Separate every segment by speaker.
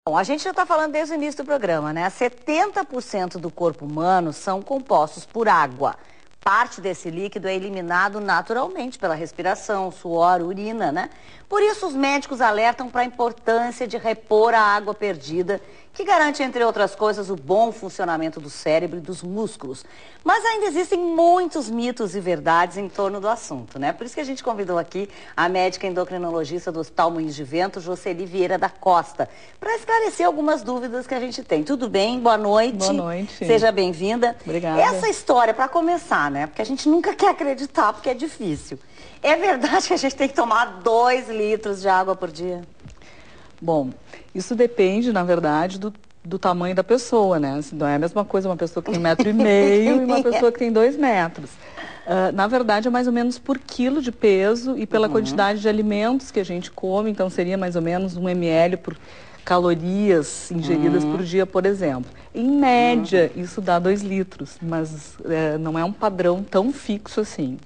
Speaker 1: Bom, a gente já está falando desde o início do programa, né? 70% do corpo humano são compostos por água. Parte desse líquido é eliminado naturalmente pela respiração, suor, urina, né? Por isso, os médicos alertam para a importância de repor a água perdida, que garante, entre outras coisas, o bom funcionamento do cérebro e dos músculos. Mas ainda existem muitos mitos e verdades em torno do assunto, né? Por isso que a gente convidou aqui a médica endocrinologista do Hospital Moinhos de Vento, Jocely Vieira da Costa, para esclarecer algumas dúvidas que a gente tem. Tudo bem? Boa noite.
Speaker 2: Boa noite.
Speaker 1: Seja bem-vinda.
Speaker 2: Obrigada.
Speaker 1: Essa história, para começar, né? Porque a gente nunca quer acreditar, porque é difícil. É verdade que a gente tem que tomar 2 litros de água por dia?
Speaker 2: Bom, isso depende, na verdade, do tamanho da pessoa, né? Não é a mesma coisa uma pessoa que tem 1,5 m e uma pessoa que tem 2 metros. Na verdade, é mais ou menos por quilo de peso e pela quantidade de alimentos que a gente come. Então, seria mais ou menos 1 ml por calorias ingeridas por dia, por exemplo. Em média, isso dá 2 litros, mas não é um padrão tão fixo assim.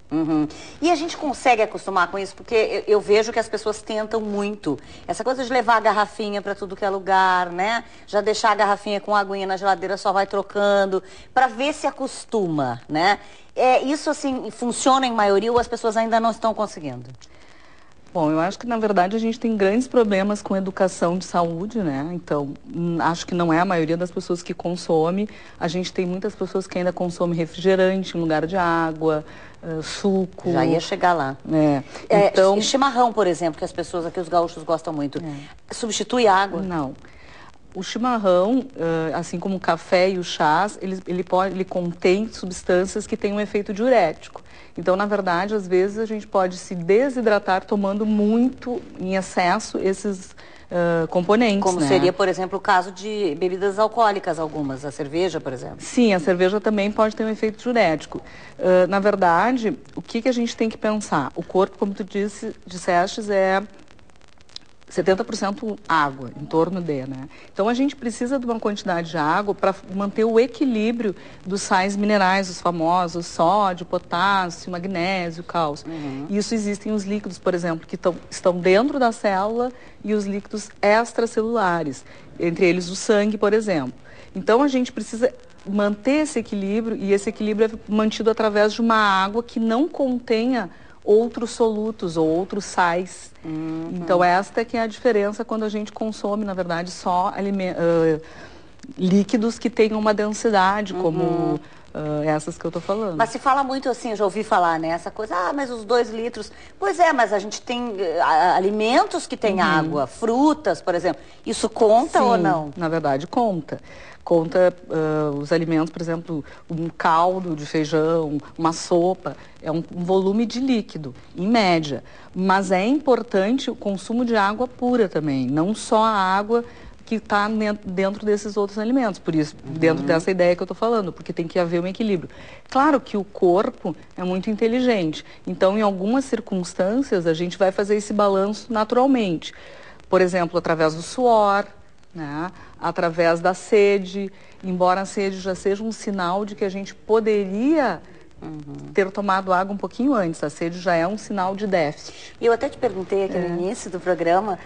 Speaker 1: E a gente consegue acostumar com isso? Porque eu vejo que as pessoas tentam muito. Essa coisa de levar a garrafinha para tudo que é lugar, né? Já deixar a garrafinha com aguinha na geladeira, só vai trocando, para ver se acostuma, né? Isso, assim, funciona em maioria ou as pessoas ainda não estão conseguindo?
Speaker 2: Bom, eu acho que, na verdade, a gente tem grandes problemas com educação de saúde, né? Então, acho que não é a maioria das pessoas que consome. A gente tem muitas pessoas que ainda consomem refrigerante em lugar de água, suco.
Speaker 1: Já ia chegar lá.
Speaker 2: Então,
Speaker 1: chimarrão, por exemplo, que as pessoas aqui, os gaúchos, gostam muito. Substitui água?
Speaker 2: Não. O chimarrão, assim como o café e o chás, ele contém substâncias que têm um efeito diurético. Então, na verdade, às vezes a gente pode se desidratar tomando muito, em excesso, esses componentes.
Speaker 1: Como
Speaker 2: né?
Speaker 1: seria, por exemplo, o caso de bebidas alcoólicas algumas, a cerveja, por exemplo.
Speaker 2: Sim, a cerveja também pode ter um efeito diurético. Na verdade, o que a gente tem que pensar? O corpo, como tu disseste, é 70% água, em torno de, né? Então, a gente precisa de uma quantidade de água para manter o equilíbrio dos sais minerais, os famosos sódio, potássio, magnésio, cálcio. Isso existem os líquidos, por exemplo, que estão dentro da célula e os líquidos extracelulares, entre eles o sangue, por exemplo. Então, a gente precisa manter esse equilíbrio e esse equilíbrio é mantido através de uma água que não contenha outros solutos ou outros sais. Então, esta que é a diferença quando a gente consome, na verdade, só líquidos que tenham uma densidade, como essas que eu estou falando.
Speaker 1: Mas se fala muito assim, eu já ouvi falar, né? Essa coisa, mas os 2 litros... Pois é, mas a gente tem alimentos que têm água, frutas, por exemplo. Isso conta ou não?
Speaker 2: Na verdade, conta. Conta os alimentos, por exemplo, um caldo de feijão, uma sopa, é um volume de líquido, em média. Mas é importante o consumo de água pura também, não só a água que está dentro desses outros alimentos. Por isso, dentro dessa ideia que eu estou falando, porque tem que haver um equilíbrio. Claro que o corpo é muito inteligente, então em algumas circunstâncias a gente vai fazer esse balanço naturalmente. Por exemplo, através do suor, né? Através da sede, embora a sede já seja um sinal de que a gente poderia ter tomado água um pouquinho antes. A sede já é um sinal de déficit.
Speaker 1: E eu até te perguntei aqui no início do programa,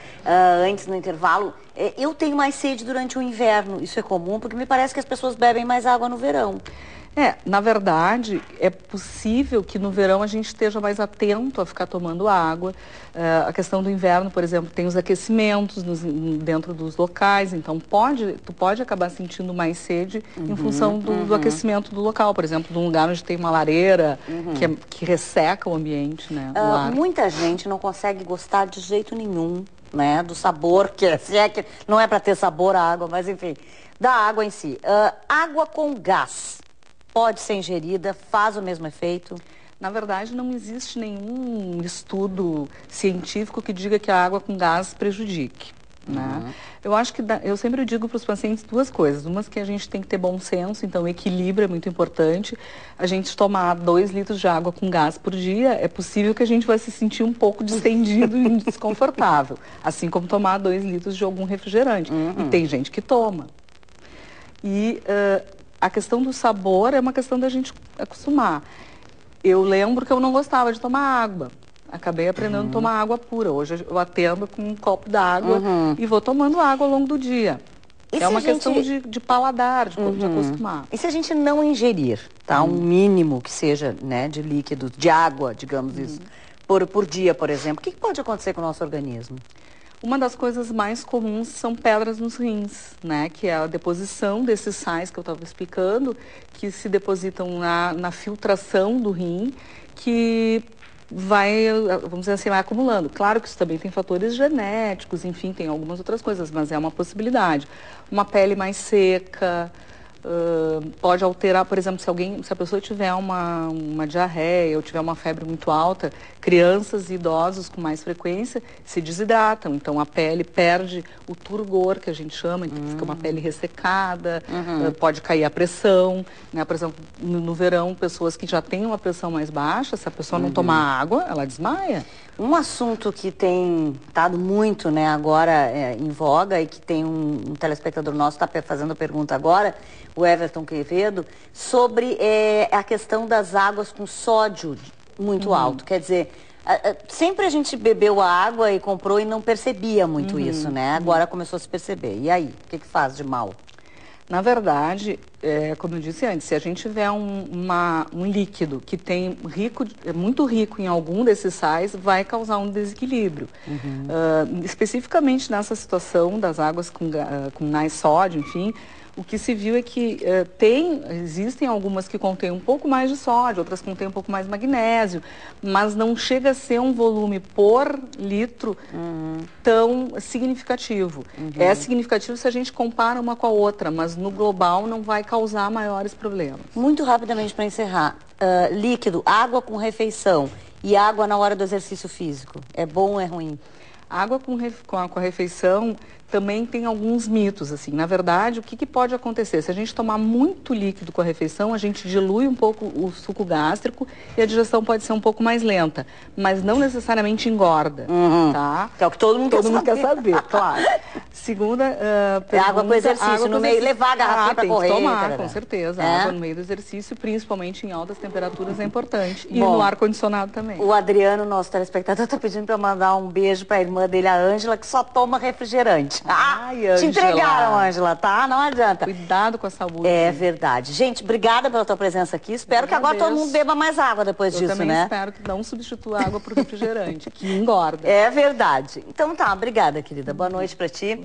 Speaker 1: antes no intervalo, eu tenho mais sede durante o inverno. Isso é comum? Porque me parece que as pessoas bebem mais água no verão.
Speaker 2: Na verdade, é possível que no verão a gente esteja mais atento a ficar tomando água. A questão do inverno, por exemplo, tem os aquecimentos dentro dos locais, então tu pode acabar sentindo mais sede em função do aquecimento do local. Por exemplo, de um lugar onde tem uma lareira que resseca o ambiente, né, o ar.
Speaker 1: Muita gente não consegue gostar de jeito nenhum, né, do sabor, se é que não é para ter sabor a água, mas enfim, da água em si. Água com gás pode ser ingerida, faz o mesmo efeito?
Speaker 2: Na verdade, não existe nenhum estudo científico que diga que a água com gás prejudique. Né? Eu acho que eu sempre digo para os pacientes 2 coisas. Uma que a gente tem que ter bom senso, então o equilíbrio é muito importante. A gente tomar 2 litros de água com gás por dia, é possível que a gente vai se sentir um pouco distendido e desconfortável. Assim como tomar 2 litros de algum refrigerante. E tem gente que toma. A questão do sabor é uma questão da gente acostumar. Eu lembro que eu não gostava de tomar água. acabei aprendendo a tomar água pura. Hoje eu atendo com um copo d'água e vou tomando água ao longo do dia. É uma questão de paladar, de acostumar.
Speaker 1: E se a gente não ingerir, tá? Um mínimo que seja, né, de líquido, de água, digamos isso, por dia, por exemplo, o que pode acontecer com o nosso organismo?
Speaker 2: Uma das coisas mais comuns são pedras nos rins, né? Que é a deposição desses sais que eu estava explicando, que se depositam na filtração do rim, que vai, vamos dizer assim, vai acumulando. Claro que isso também tem fatores genéticos, enfim, tem algumas outras coisas, mas é uma possibilidade. Uma pele mais seca, pode alterar, por exemplo, se a pessoa tiver uma diarreia ou tiver uma febre muito alta, crianças e idosos com mais frequência se desidratam. Então a pele perde o turgor, que a gente chama, então fica uma pele ressecada, pode cair a pressão, né? Por exemplo, no verão, pessoas que já têm uma pressão mais baixa, se a pessoa não tomar água, ela desmaia.
Speaker 1: Um assunto que tem estado muito, né, agora em voga e que tem um telespectador nosso está fazendo a pergunta agora, o Everton Quevedo, sobre a questão das águas com sódio muito alto. Quer dizer, sempre a gente bebeu a água e comprou e não percebia muito isso, né? Agora começou a se perceber. E aí, o que faz de mal?
Speaker 2: Na verdade, como eu disse antes, se a gente tiver um líquido que tem muito rico em algum desses sais, vai causar um desequilíbrio. Especificamente nessa situação das águas com mais sódio, enfim, o que se viu é que existem algumas que contêm um pouco mais de sódio, outras contêm um pouco mais de magnésio, mas não chega a ser um volume por litro tão significativo. É significativo se a gente compara uma com a outra, mas no global não vai causar maiores problemas.
Speaker 1: Muito rapidamente para encerrar, líquido, água com refeição e água na hora do exercício físico, é bom ou é ruim?
Speaker 2: Água com a refeição também tem alguns mitos, assim. Na verdade, o que pode acontecer? Se a gente tomar muito líquido com a refeição, a gente dilui um pouco o suco gástrico e a digestão pode ser um pouco mais lenta, mas não necessariamente engorda, tá?
Speaker 1: Que é o que todo mundo
Speaker 2: quer saber, claro. Segunda pergunta,
Speaker 1: água com exercício, no meio, levar a garrafinha para correr.
Speaker 2: Tem que tomar, com certeza. Água no meio do exercício, principalmente em altas temperaturas, é importante. E no ar-condicionado também.
Speaker 1: O Adriano, nosso telespectador, está pedindo para mandar um beijo para a irmã dele, a Ângela, que só toma refrigerante.
Speaker 2: Ai,
Speaker 1: te entregaram, Ângela, tá? Não adianta.
Speaker 2: Cuidado com a saúde.
Speaker 1: É verdade. Gente, obrigada pela tua presença aqui. Espero que agora todo mundo beba mais água depois disso, né?
Speaker 2: Eu também espero que não substitua a água por refrigerante, que engorda.
Speaker 1: É verdade. Então tá, obrigada, querida. Boa noite para ti.